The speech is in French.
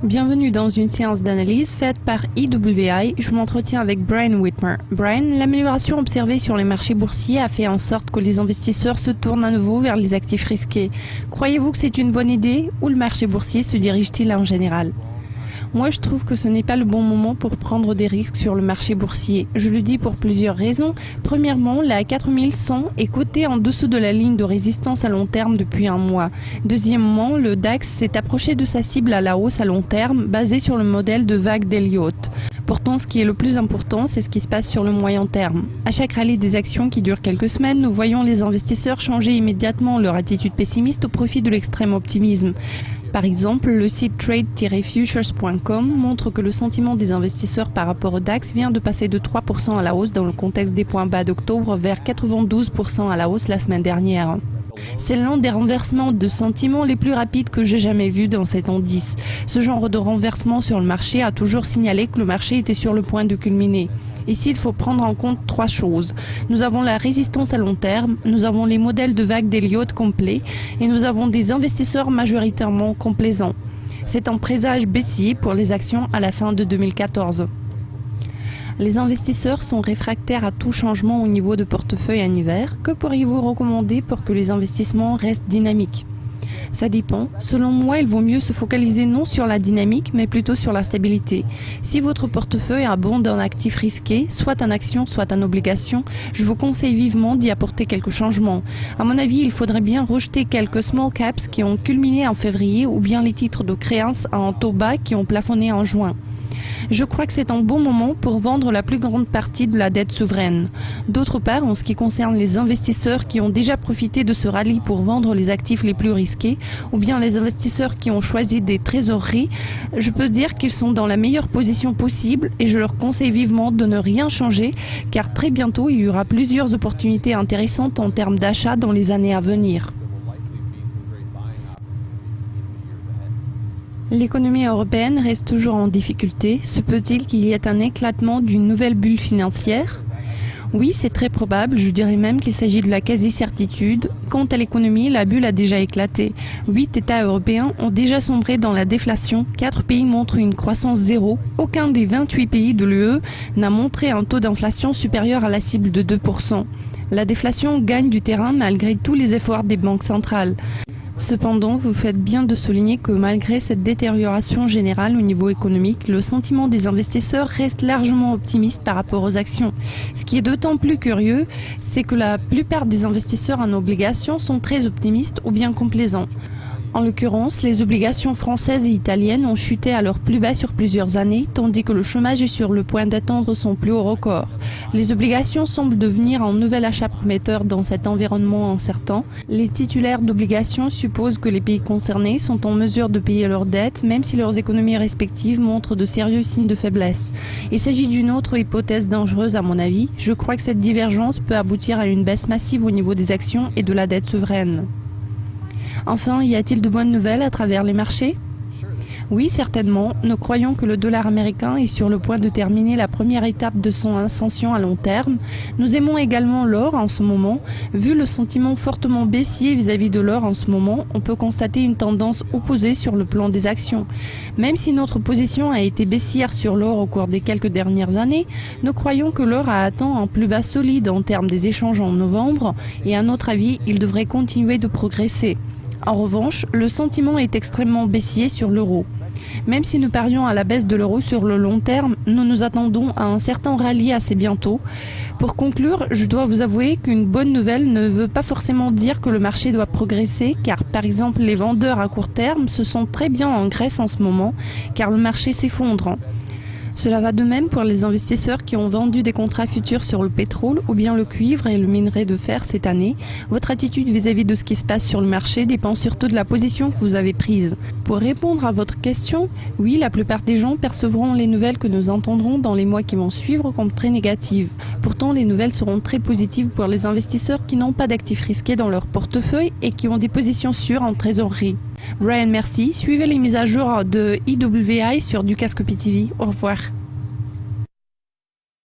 Bienvenue dans une séance d'analyse faite par EWI. Je m'entretiens avec Brian Whitmer. Brian, l'amélioration observée sur les marchés boursiers a fait en sorte que les investisseurs se tournent à nouveau vers les actifs risqués. Croyez-vous que c'est une bonne idée ou le marché boursier se dirige-t-il en général ? Moi, je trouve que ce n'est pas le bon moment pour prendre des risques sur le marché boursier. Je le dis pour plusieurs raisons. Premièrement, la 4100 est cotée en dessous de la ligne de résistance à long terme depuis un mois. Deuxièmement, le DAX s'est approché de sa cible à la hausse à long terme, basée sur le modèle de vague d'Elliott. Pourtant, ce qui est le plus important, c'est ce qui se passe sur le moyen terme. À chaque rallye des actions qui dure quelques semaines, nous voyons les investisseurs changer immédiatement leur attitude pessimiste au profit de l'extrême optimisme. Par exemple, le site trade-futures.com montre que le sentiment des investisseurs par rapport au DAX vient de passer de 3% à la hausse dans le contexte des points bas d'octobre vers 92% à la hausse la semaine dernière. C'est l'un des renversements de sentiments les plus rapides que j'ai jamais vus dans cet indice. Ce genre de renversement sur le marché a toujours signalé que le marché était sur le point de culminer. Ici, il faut prendre en compte trois choses. Nous avons la résistance à long terme, nous avons les modèles de vague d'Elliott complets et nous avons des investisseurs majoritairement complaisants. C'est un présage baissier pour les actions à la fin de 2014. Les investisseurs sont réfractaires à tout changement au niveau de portefeuille en hiver. Que pourriez-vous recommander pour que les investissements restent dynamiques ? Ça dépend. Selon moi, il vaut mieux se focaliser non sur la dynamique, mais plutôt sur la stabilité. Si votre portefeuille abonde en actifs risqués, soit en actions, soit en obligations, je vous conseille vivement d'y apporter quelques changements. À mon avis, il faudrait bien rejeter quelques small caps qui ont culminé en février ou bien les titres de créances en taux bas qui ont plafonné en juin. Je crois que c'est un bon moment pour vendre la plus grande partie de la dette souveraine. D'autre part, en ce qui concerne les investisseurs qui ont déjà profité de ce rallye pour vendre les actifs les plus risqués, ou bien les investisseurs qui ont choisi des trésoreries, je peux dire qu'ils sont dans la meilleure position possible et je leur conseille vivement de ne rien changer, car très bientôt il y aura plusieurs opportunités intéressantes en termes d'achat dans les années à venir. L'économie européenne reste toujours en difficulté. Se peut-il qu'il y ait un éclatement d'une nouvelle bulle financière ? Oui, c'est très probable. Je dirais même qu'il s'agit de la quasi-certitude. Quant à l'économie, la bulle a déjà éclaté. 8 États européens ont déjà sombré dans la déflation. 4 pays montrent une croissance zéro. Aucun des 28 pays de l'UE n'a montré un taux d'inflation supérieur à la cible de 2%. La déflation gagne du terrain malgré tous les efforts des banques centrales. Cependant, vous faites bien de souligner que malgré cette détérioration générale au niveau économique, le sentiment des investisseurs reste largement optimiste par rapport aux actions. Ce qui est d'autant plus curieux, c'est que la plupart des investisseurs en obligations sont très optimistes ou bien complaisants. En l'occurrence, les obligations françaises et italiennes ont chuté à leur plus bas sur plusieurs années, tandis que le chômage est sur le point d'atteindre son plus haut record. Les obligations semblent devenir un nouvel achat prometteur dans cet environnement incertain. Les titulaires d'obligations supposent que les pays concernés sont en mesure de payer leurs dettes, même si leurs économies respectives montrent de sérieux signes de faiblesse. Il s'agit d'une autre hypothèse dangereuse à mon avis. Je crois que cette divergence peut aboutir à une baisse massive au niveau des actions et de la dette souveraine. Enfin, y a-t-il de bonnes nouvelles à travers les marchés ? Oui, certainement. Nous croyons que le dollar américain est sur le point de terminer la première étape de son ascension à long terme. Nous aimons également l'or en ce moment. Vu le sentiment fortement baissier vis-à-vis de l'or en ce moment, on peut constater une tendance opposée sur le plan des actions. Même si notre position a été baissière sur l'or au cours des quelques dernières années, nous croyons que l'or a atteint un plus bas solide en termes des échanges en novembre et à notre avis, il devrait continuer de progresser. En revanche, le sentiment est extrêmement baissier sur l'euro. Même si nous parions à la baisse de l'euro sur le long terme, nous nous attendons à un certain rallye assez bientôt. Pour conclure, je dois vous avouer qu'une bonne nouvelle ne veut pas forcément dire que le marché doit progresser, car par exemple les vendeurs à court terme se sentent très bien en Grèce en ce moment, car le marché s'effondre. Cela va de même pour les investisseurs qui ont vendu des contrats futurs sur le pétrole ou bien le cuivre et le minerai de fer cette année. Votre attitude vis-à-vis de ce qui se passe sur le marché dépend surtout de la position que vous avez prise. Pour répondre à votre question, oui, la plupart des gens percevront les nouvelles que nous entendrons dans les mois qui vont suivre comme très négatives. Pourtant, les nouvelles seront très positives pour les investisseurs qui n'ont pas d'actifs risqués dans leur portefeuille et qui ont des positions sûres en trésorerie. Brian, merci. Suivez les mises à jour de EWI sur Dukascopy TV. Au revoir.